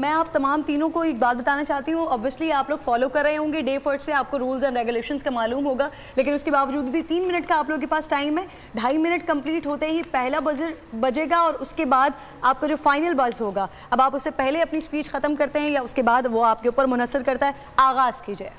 मैं आप तमाम तीनों को एक बात बताना चाहती हूँ। ऑब्वियसली आप लोग फॉलो कर रहे होंगे डे फर्स्ट से, आपको रूल्स एंड रेगुलेशंस का मालूम होगा, लेकिन उसके बावजूद भी 3 मिनट का आप लोगों के पास टाइम है। 2.5 मिनट कंप्लीट होते ही पहला बजर बजेगा और उसके बाद आपका जो फाइनल बज होगा, अब आप उससे पहले अपनी स्पीच ख़त्म करते हैं या उसके बाद, वो आपके ऊपर मुनहसर करता है। आगाज़ कीजिए।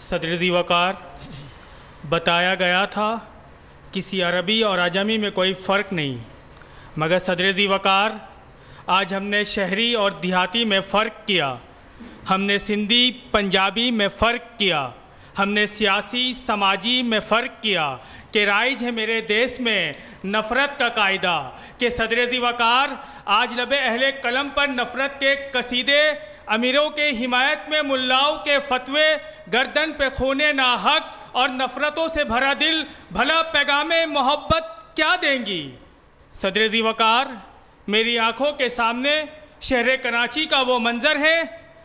सदर ज़ी वक़ार, बताया गया था किसी अरबी और अजमी में कोई फ़र्क नहीं, मगर सदर ज़ी वक़ार आज हमने शहरी और देहाती में फ़र्क किया, हमने सिंधी पंजाबी में फ़र्क किया, हमने सियासी समाजी में फ़र्क किया कि राइज है मेरे देश में नफ़रत का कायदा कि सदर ज़ी वक़ार आज लबे अहले कलम पर नफ़रत के कसीदे, अमीरों के हिमायत में मुल्लाओं के फतवे, गर्दन पे खूने ना हक और नफ़रतों से भरा दिल भला पैगामे मोहब्बत क्या देंगी। सदर ज़ी वक़ार, मेरी आँखों के सामने शहर कराची का वो मंज़र है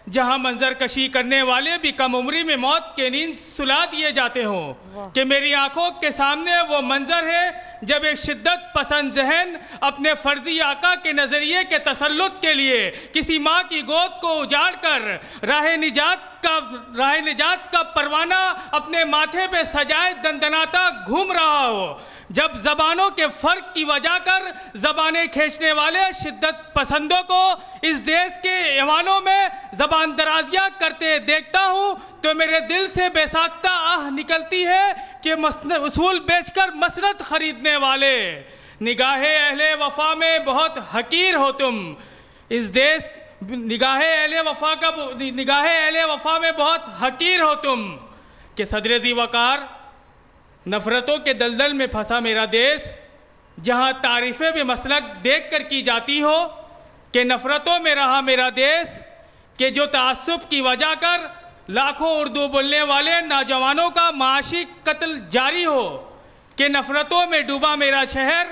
जहाँ मंजर कशी करने वाले भी कम उम्री में मौत के नींद सुला दिए जाते हों, कि मेरी आंखों के सामने वो मंजर है जब एक शिद्दत पसंद जहन अपने फर्जी आका के नज़रिए के तसल्लुत के लिए किसी माँ की गोद को उजाड़ कर राह निजात का परवाना अपने माथे पे सजाए दंदनाता घूम रहा हो, जब ज़बानों के फ़र्क की वजह कर ज़बानें खींचने वाले शिद्दत पसंदों को इस देश के ऐवानों में ज़बान दराजियाँ करते देखता हूँ तो मेरे दिल से बेसाख्ता आह निकलती है कि उसूल बेचकर मसरत खरीदने वाले निगाहे अहले वफा में बहुत हकीर हो तुम। इस देश निगाहे अहले वफा में बहुत हकीर हो तुम कि सदर ज़ी वक़ार, नफ़रतों के दलदल में फंसा मेरा देश, जहाँ तारीफ़ें भी मसलक देख कर की जाती हो कि नफ़रतों में रहा मेरा देश, कि जो तासुब की वजह कर लाखों उर्दू बोलने वाले नौजवानों का माशी कत्ल जारी हो, कि नफ़रतों में डूबा मेरा शहर,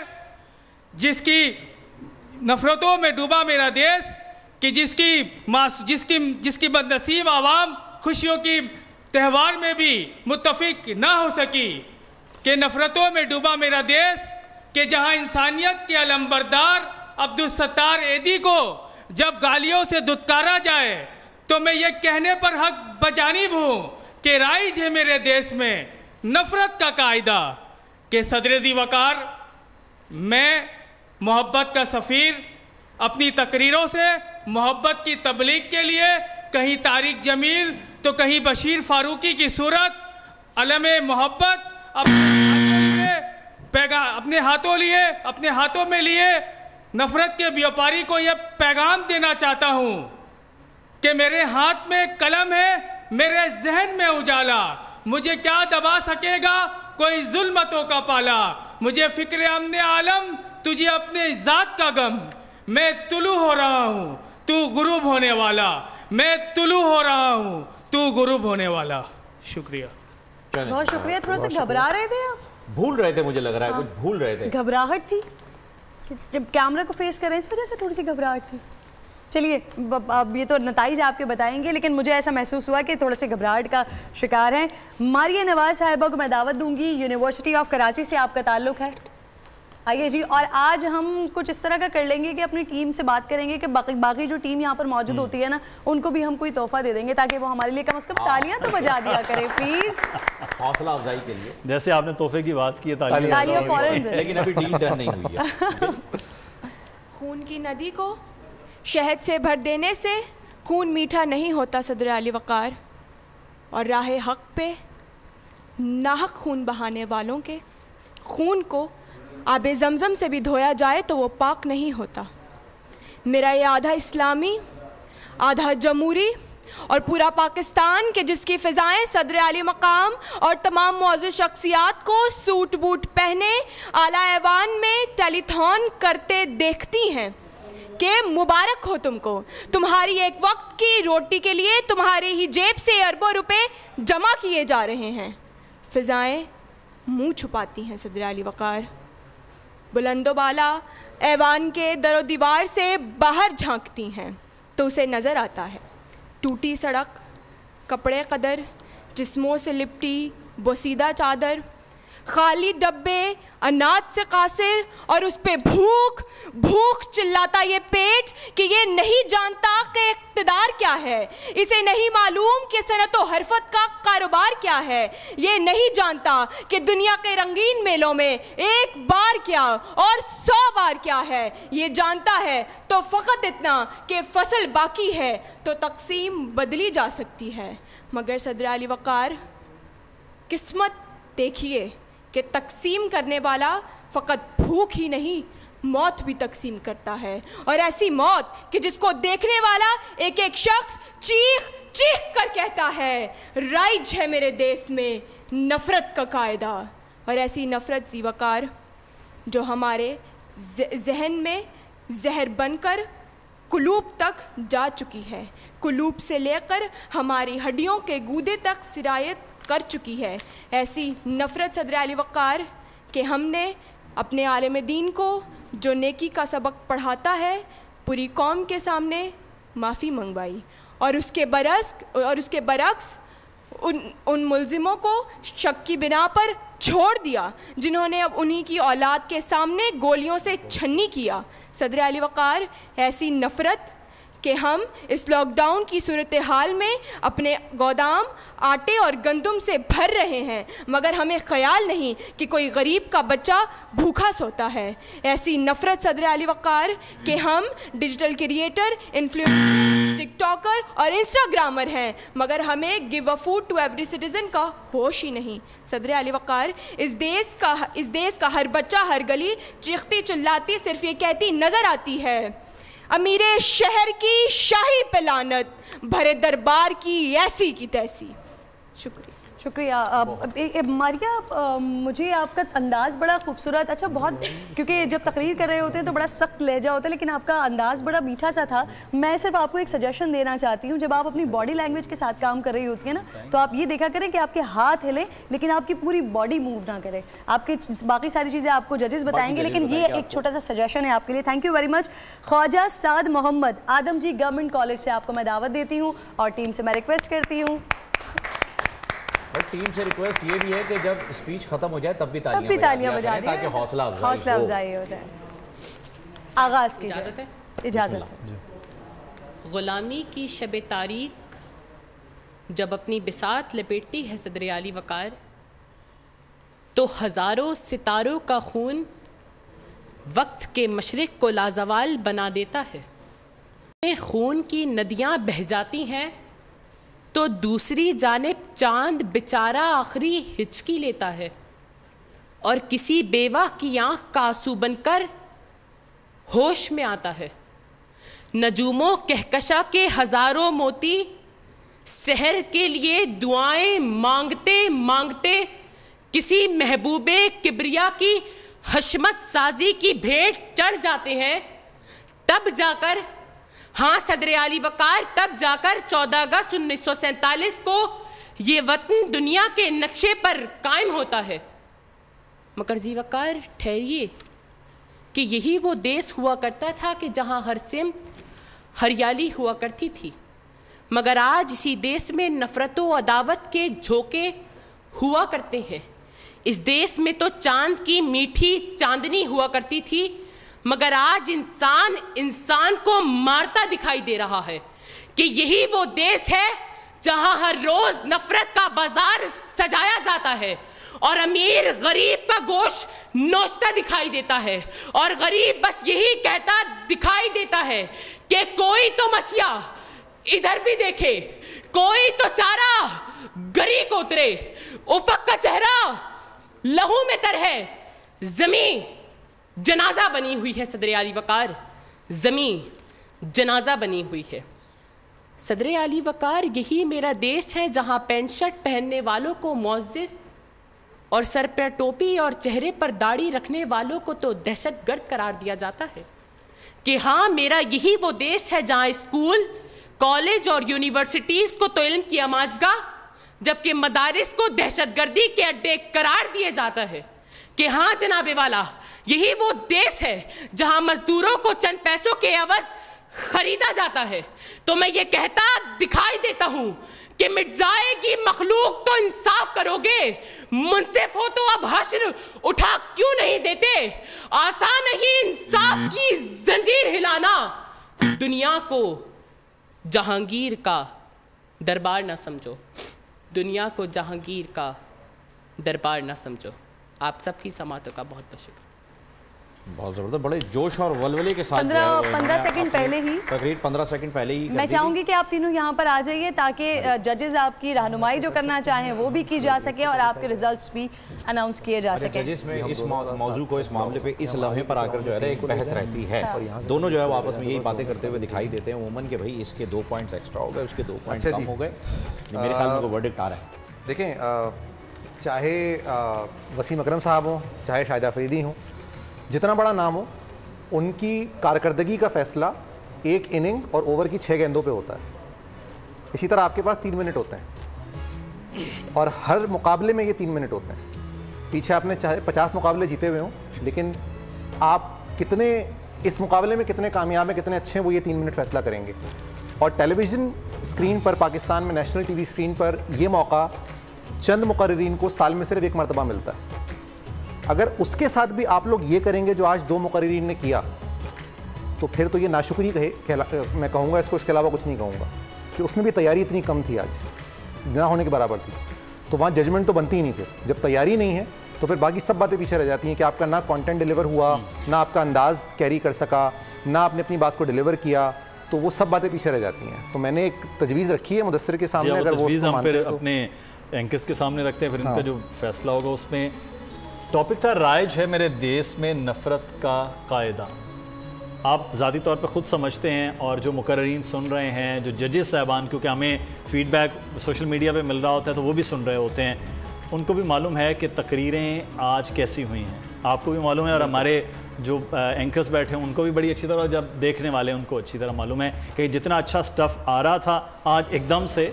नफ़रतों में डूबा मेरा देश, कि जिसकी बदनसीब आवाम खुशियों की त्यौहार में भी मुत्तफिक ना हो सकी, कि नफ़रतों में डूबा मेरा देश, कि जहाँ इंसानियत के अलमबरदार अब्दुल सत्तार एदी को जब गालियों से दुत्कारा जाए तो मैं ये कहने पर हक बजानिब हूँ कि राइज है मेरे देश में नफ़रत का कायदा, कि सदर ज़ी वक़ार, मैं मोहब्बत का सफ़ीर अपनी तकरीरों से मोहब्बत की तबलीग के लिए कहीं तारिक जमील तो कहीं बशीर फारूकी की सूरत अलमे मोहब्बत अपने हाथों में लिए नफ़रत के व्यापारी को यह पैगाम देना चाहता हूँ कि मेरे हाथ में कलम है, मेरे जहन में उजाला, मुझे क्या दबा सकेगा कोई जुल्मतों का पाला, मुझे फ़िक्र अमने आलम तुझे अपने ज़ात का गम, मैं तुलू हो रहा हूँ तू गुरूब होने वाला, मैं तुलू हो रहा हूँ तू गुरूब होने वाला। शुक्रिया, बहुत शुक्रिया। थोड़ा सा घबरा रहे थे आप? भूल रहे थे, मुझे लग रहा है कुछ भूल रहे थे। घबराहट थी, जब कैमरा को फेस करें इस वजह से थोड़ी सी घबराहट थी। चलिए, अब ये तो नताइज आपके बताएंगे, लेकिन मुझे ऐसा महसूस हुआ कि थोड़ा सी घबराहट का शिकार है। मारिया नवाज साहिबा को मैं दावत दूंगी, यूनिवर्सिटी ऑफ कराची से आपका ताल्लुक़ है, आइए जी। और आज हम कुछ इस तरह का कर लेंगे कि अपनी टीम से बात करेंगे कि बाकी जो टीम यहाँ पर मौजूद होती है ना, उनको भी हम कोई तोहफा दे देंगे ताकि वो हमारे लिए कम से कम तालियां तो बजा दिया करे प्लीज, हौसला अफजाई के लिए। जैसे आपने तोहफे की बात की है, तालियां फौरन, लेकिन अभी डील डन नहीं हुई है। खून की नदी को शहद से भर देने से खून मीठा नहीं होता सदर अली वक़ार, और राह हक पे नाहक खून बहाने वालों के खून को आबे ज़मज़म से भी धोया जाए तो वो पाक नहीं होता। मेरा ये आधा इस्लामी, आधा जमहूरी और पूरा पाकिस्तान के जिसकी फ़िज़ाएँ सदर आली मकाम और तमाम मुअज़्ज़ज़ शख्सियात को सूट बूट पहने आला ऐवान में टेलीथॉन करते देखती हैं कि मुबारक हो तुमको, तुम्हारी एक वक्त की रोटी के लिए तुम्हारी ही जेब से अरबों रुपए जमा किए जा रहे हैं। फ़िज़ाएँ मुँह छुपाती हैं सदर आली वक़ार, बुलंदोबाला ऐवान के दरो दीवार से बाहर झांकती हैं तो उसे नज़र आता है टूटी सड़क, कपड़े कदर, जिस्मों से लिपटी बोसीदा चादर, खाली डब्बे, अनाज से कासिर, और उस पे भूख भूख चिल्लाता ये पेट कि ये नहीं जानता कि इक़्तिदार क्या है, इसे नहीं मालूम कि सनत व हरफत का कारोबार क्या है, ये नहीं जानता कि दुनिया के रंगीन मेलों में एक बार क्या और 100 बार क्या है। ये जानता है तो फ़कत इतना कि फसल बाकी है तो तकसीम बदली जा सकती है। मगर सदर अली वक़ार, किस्मत देखिए कि तकसीम करने वाला फ़कत भूख ही नहीं, मौत भी तकसीम करता है, और ऐसी मौत कि जिसको देखने वाला एक एक शख्स चीख चीख कर कहता है, राइज है मेरे देश में नफ़रत का कायदा। और ऐसी नफ़रत ज़ीवकार जो हमारे जहन में जहर बनकर कुलूब तक जा चुकी है, कुलूब से लेकर हमारी हड्डियों के गूदे तक सिरायत कर चुकी है। ऐसी नफ़रत सदर अली वक़ार कि हमने अपने आलिम दीन को जो नेकी का सबक पढ़ाता है पूरी कौम के सामने माफ़ी मंगवाई, और उसके बरक्स उन मुल्ज़िमों को शक की बिना पर छोड़ दिया जिन्होंने अब उन्हीं की औलाद के सामने गोलियों से छन्नी किया। सदर अली वक़ार, ऐसी नफ़रत कि हम इस लॉकडाउन की सूरत हाल में अपने गोदाम आटे और गंदम से भर रहे हैं, मगर हमें ख़याल नहीं कि कोई गरीब का बच्चा भूखा सोता है। ऐसी नफ़रत सदर अली वक़ार कि हम डिजिटल क्रिएटर, इन्फ्लुएंसर, टिकटॉकर और इंस्टाग्रामर हैं, मगर हमें give a food to every citizen का होश ही नहीं। सदर अली वक़ार, इस देश का हर बच्चा हर गली चीखती चिल्लाती सिर्फ ये कहती नज़र आती है, अमीरे शहर की शाही पे लानत, भरे दरबार की ऐसी की तैसी। शुक्रिया। मारिया, मुझे आपका अंदाज़ बड़ा खूबसूरत, अच्छा बहुत, क्योंकि जब तकरीर कर रहे होते हैं तो बड़ा सख्त लहजा होता है, लेकिन आपका अंदाज़ बड़ा मीठा सा था। मैं सिर्फ आपको एक सजेशन देना चाहती हूँ, जब आप अपनी बॉडी लैंग्वेज के साथ काम कर रही होती है ना, तो आप ये देखा करें कि आपके हाथ हिले लेकिन आपकी पूरी बॉडी मूव ना करे। आपकी बाकी सारी चीज़ें आपको जजेस बताएंगे, लेकिन ये एक छोटा सा सजेशन है आपके लिए। Thank you very much. Khwaja Saad Mohammad, Adamjee government college से आपको मैं दावत देती हूँ, और टीम से मैं रिक्वेस्ट करती हूँ। बट टीम से रिक्वेस्ट ये भी है कि जब स्पीच खत्म हो जाए तब भी तालियां बजा दें ताकि हौसला अफजाई हो जाए। आगाज़ की इजाज़त है। ग़ुलामी की शब तारीक जब अपनी बिसात लपेटती है सदर अली वक़ार, तो हज़ारों सितारों का खून वक्त के मशरिक़ को लाजवाल बना देता है। खून की नदियाँ बह जाती हैं तो दूसरी जानिब चांद बेचारा आखिरी हिचकी लेता है, और किसी बेवा की आँख का आंसू बनकर होश में आता है। नजूमों कहकशा के हज़ारों मोती सहर के लिए दुआएं मांगते मांगते किसी महबूबे किबरिया की हशमत साजी की भेंट चढ़ जाते हैं, तब जाकर, हाँ सदर अली वक़ार, तब जाकर 14 अगस्त 1947 को ये वतन दुनिया के नक्शे पर कायम होता है। मगर जी वक़ार ठहरिए कि यही वो देश हुआ करता था कि जहाँ हर सिमत हरियाली हुआ करती थी, मगर आज इसी देश में नफ़रतों अदावत के झोंके हुआ करते हैं। इस देश में तो चांद की मीठी चांदनी हुआ करती थी, मगर आज इंसान इंसान को मारता दिखाई दे रहा है। कि यही वो देश है जहां हर रोज नफरत का बाजार सजाया जाता है, और अमीर गरीब का गोश्त नोचता दिखाई देता है, और गरीब बस यही कहता दिखाई देता है कि कोई तो मसीहा इधर भी देखे, कोई तो चारा गरी को उतरे। उफक का चेहरा लहू में तर है, जमीन जनाजा बनी हुई है। सदर अली वक़ार, ज़मीन जनाजा बनी हुई है। सदर अली वक़ार, यही मेरा देश है जहाँ पैंट शर्ट पहनने वालों को मुअज़्ज़िज़ और सर पर टोपी और चेहरे पर दाढ़ी रखने वालों को तो दहशतगर्द करार दिया जाता है। कि हाँ, मेरा यही वो देश है जहाँ स्कूल, कॉलेज और यूनिवर्सिटीज़ को तो इल्म की अमाजगाह, जबकि मदारिस को दहशतगर्दी के अड्डे करार दिया जाता है। कि हाँ जनाबे वाला, यही वो देश है जहां मजदूरों को चंद पैसों के एवज खरीदा जाता है। तो मैं ये कहता दिखाई देता हूं कि मिट जाएगी मखलूक तो इंसाफ करोगे, मुंसिफ हो तो अब हश्र उठा क्यों नहीं देते, आसान नहीं इंसाफ की जंजीर हिलाना, दुनिया को जहांगीर का दरबार ना समझो, दुनिया को जहांगीर का दरबार ना समझो। आप सबकी समातों का बहुत बहुत शुक्रिया। बहुत ज़बरदस्त, बड़े जोश और वलवले के साथ 15 सेकंड पहले ही, तकरीर 15 सेकंड पहले ही मैं चाहूंगी कि आप तीनों यहाँ पर आ जाइए ताकि जजेस आपकी रहनुमाई जो करना चाहें वो भी की जा सके और आपके रिजल्ट्स भी अनाउंस किए जा सके। जजेस में इस मौजू को, इस मामले पे, इस लम्हे पर आकर जो है एक बहस रहती है, दोनों जो है वो आपस में यही बातें करते हुए दिखाई देते हैं उमूमन के भाई इसके 2 पॉइंट्स एक्स्ट्रा हो गए, उसके 2 पॉइंट कम हो गए। मेरे ख्याल में वो वर्डिक्ट आ रहा है। देखें, चाहे वसीम अकरम साहब हों, चाहे शाहिद अफरीदी हों, जितना बड़ा नाम हो, उनकी कारकर्दगी का फैसला एक इनिंग और ओवर की 6 गेंदों पे होता है। इसी तरह आपके पास 3 मिनट होते हैं और हर मुकाबले में ये 3 मिनट होते हैं। पीछे आपने चाहे 50 मुकाबले जीते हुए हों, लेकिन आप कितने इस मुकाबले में कितने कामयाब हैं, कितने अच्छे हैं, वो ये 3 मिनट फैसला करेंगे। और टेलीविज़न स्क्रीन पर, पाकिस्तान में नेशनल टीवी स्क्रीन पर ये मौका चंद मुकर्रीन को साल में सिर्फ 1 मरतबा मिलता है। अगर उसके साथ भी आप लोग ये करेंगे जो आज 2 मुकर्रीन ने किया, तो फिर तो ये नाशुक्री मैं कहूँगा इसको, इसके अलावा कुछ नहीं कहूँगा, कि उसमें भी तैयारी इतनी कम थी, आज ना होने के बराबर थी, तो वहाँ जजमेंट तो बनती ही नहीं। फिर जब तैयारी नहीं है तो फिर बाकी सब बातें पीछे रह जाती हैं कि आपका ना कंटेंट डिलीवर हुआ, ना आपका अंदाज़ कैरी कर सका, ना आपने अपनी बात को डिलीवर किया, तो वो सब बातें पीछे रह जाती हैं। तो मैंने एक तजवीज़ रखी है मुदस्सिर के सामने, अगर वो हम फिर अपने एंकर्स के सामने रखते हैं, फिर इनका जो फैसला होगा उसमें टॉपिक था राइज है मेरे देश में नफ़रत का कायदा। आप ज़ाती तौर पर ख़ुद समझते हैं और जो मुकर्रीन सुन रहे हैं, जो जजेस साहबान, क्योंकि हमें फ़ीडबैक सोशल मीडिया पे मिल रहा होता है तो वो भी सुन रहे होते हैं, उनको भी मालूम है कि तकरीरें आज कैसी हुई हैं, आपको भी मालूम है और हमारे जो एंकर्स बैठे हैं उनको भी बड़ी अच्छी तरह, जब देखने वाले हैं उनको अच्छी तरह मालूम है कि जितना अच्छा स्टफ़ आ रहा था आज एकदम से,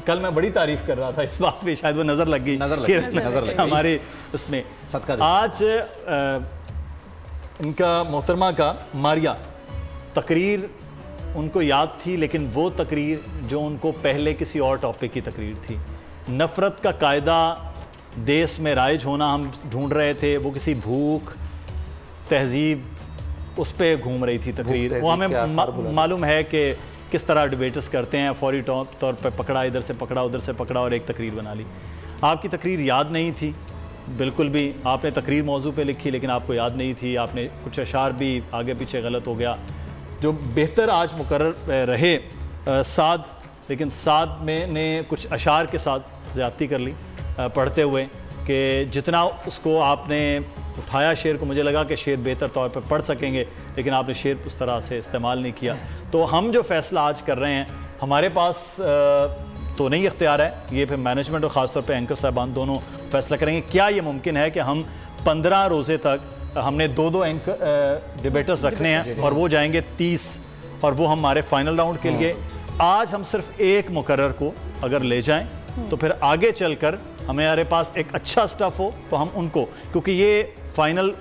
कल मैं बड़ी तारीफ़ कर रहा था इस बात पे, शायद वो नज़र लगी हमारे उसमें आज इनका मोहतरमा का मारिया तकरीर उनको याद थी, लेकिन वो तकरीर जो उनको पहले किसी और टॉपिक की तकरीर थी। नफ़रत का कायदा देश में राइज होना हम ढूंढ रहे थे, वो किसी भूख तहजीब उस पर घूम रही थी तकरीर। वो हमें मालूम है कि किस तरह डिबेटर्स करते हैं, फौरी तौर पर पकड़ा, इधर से पकड़ा, उधर से पकड़ा और एक तकरीर बना ली। आपकी तकरीर याद नहीं थी बिल्कुल भी, आपने तकरीर मौजू पे लिखी लेकिन आपको याद नहीं थी, आपने कुछ अशार भी आगे पीछे गलत हो गया। जो बेहतर आज मुकर्रर रहे साद, लेकिन साद में ने कुछ अशार के साथ ज़्यादती कर ली पढ़ते हुए, कि जितना उसको आपने उठाया शेर को, मुझे लगा कि शेर बेहतर तौर पर पढ़ सकेंगे, लेकिन आपने शेर उस तरह से इस्तेमाल नहीं किया। तो हम जो फ़ैसला आज कर रहे हैं, हमारे पास तो नहीं इख्तियार है, ये फिर मैनेजमेंट और ख़ासतौर पे एंकर साहबान दोनों फैसला करेंगे। क्या ये मुमकिन है कि हम 15 रोज़े तक हमने 2-2 एंकर डिबेटर्स रखने हैं और वो जाएंगे 30 और वो हमारे फाइनल राउंड के लिए, आज हम सिर्फ एक मुकर्रर को अगर ले जाएं तो फिर आगे चलकर हमारे पास एक अच्छा स्टफ हो तो हम उनको, क्योंकि ये फाइनल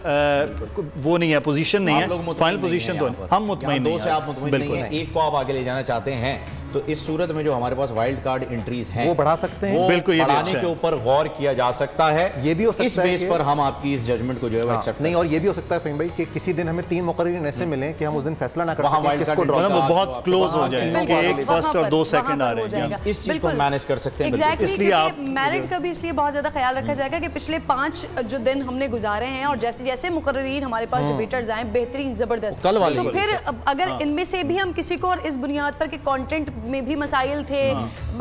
वो नहीं है, पोजीशन नहीं है, फाइनल पोजीशन तो हम मुतमईन नहीं, 2 से आप मुतमईन नहीं हैं, एक को आप आगे ले जाना चाहते हैं, तो इस सूरत में जो हमारे पास वाइल्ड कार्ड एंट्रीज हैं वो बढ़ा सकते हैं, बिल्कुल ये बढ़ाने के ऊपर गौर किया जा सकता है। ये भी हो सकता है, इस बेस पर हम आपकी इस जजमेंट को जो है एक्सेप्ट नहीं, और ये भी हो सकता है फ़हीम भाई कि किसी दिन हमें 3 मुकर्रीन ऐसे मिलें कि हम उस दिन फैसला ना कर सकें किसको ड्रॉ, बहुत क्लोज हो जाए कि एक फर्स्ट और 2 सेकंड आ रहे हैं, इस चीज को मैनेज कर सकते हैं। इसलिए आप मेरिट का भी इसलिए बहुत ज्यादा ख्याल रखा जाएगा कि पिछले 5 जो दिन हमने गुजारे हैं और जैसे जैसे मुकर्रीन हमारे पास डिबेटर्स आए बेहतरीन जबरदस्त, तो फिर अगर इनमें से भी हम किसी को, और इस बुनियाद पर कि कंटेंट में भी मसाइल थे,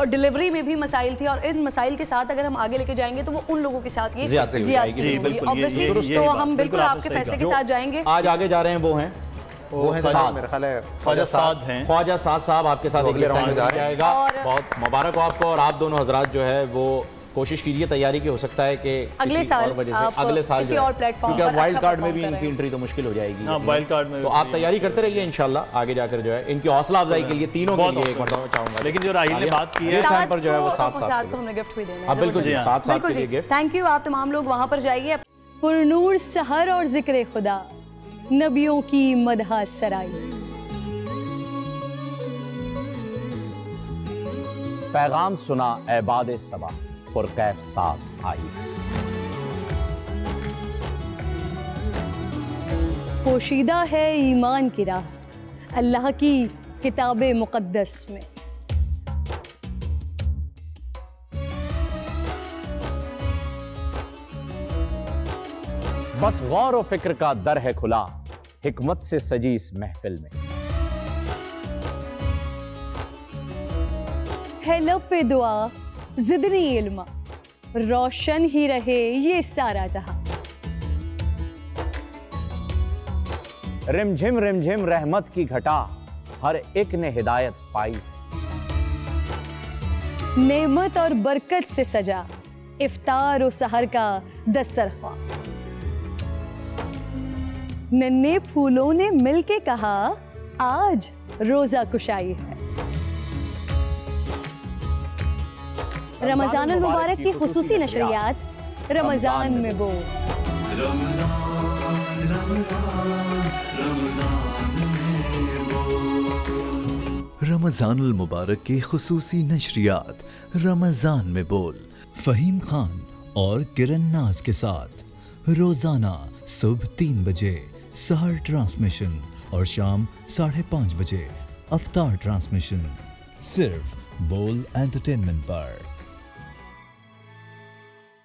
डिलीवरी में भी मसाइल थी, और इन मसाइल के साथ अगर हम आगे लेके जाएंगे तो वो उन लोगों के साथ ये ज्यादती होगी ऑब्वियसली। तो हम बिल्कुल आपके फैसले के साथ जाएंगे। आज आगे जा रहे हैं वो हैं ख्वाजा साद हैं, ख्वाजा साद साहब आपके साथ अगले राउंड में जाएगा। बहुत मुबारक हो आपको, और आप दोनों हजरात जो है वो कोशिश कीजिए तैयारी की, हो सकता है कि अगले साल अगले साल किसी और प्लेटफॉर्म क्योंकि वाइल्ड कार्ड में भी इनकी एंट्री तो मुश्किल हो जाएगी, वाइल्ड कार्ड में, तो आप तैयारी करते रहिए इंशाल्लाह आगे जाकर जो है इनकी हौसला अफजाई के लिए तीनों के लिए एक मरतबा चाहूंगा। लेकिन जो राहिल ने बात की है टाइम पर जो है वो साथ को हमने गिफ्ट भी देना है, बिल्कुल जी, साथ के लिए गिफ्ट। थैंक यू, आप तमाम लोग वहां पर जाइए। पुरनूर सहर और जिक्र खुदा, नबियों की मदह सराई। पैगाम सुना ऐबाद सबा पुरकैफ साथ आई। पोशीदा है ईमान की राह अल्लाह की किताबे मुक़द्दस में। बस गौर व फिक्र का दर है खुला हिकमत से सजी इस महफिल में। है लब पे दुआ जिदनी इल्मा रोशन ही रहे ये सारा जहां। रिमझिम रहमत की घटा हर एक ने हिदायत पाई। नेमत और बरकत से सजा इफ्तार और सहर का दस्तरख्वां। नन्हे फूलों ने मिलके कहा आज रोजा कुशाई है। रमजान मुबारक की खुसूसी नशरियात रमजान में वो। रमजानुल मुबारक की खुसूसी नशरियात रमजान में बोल फ़हीम खान और किरण नाज के साथ रोजाना सुबह 3 बजे सहर ट्रांसमिशन और शाम 5:30 बजे अफ्तार ट्रांसमिशन सिर्फ बोल एंटरटेनमेंट पर।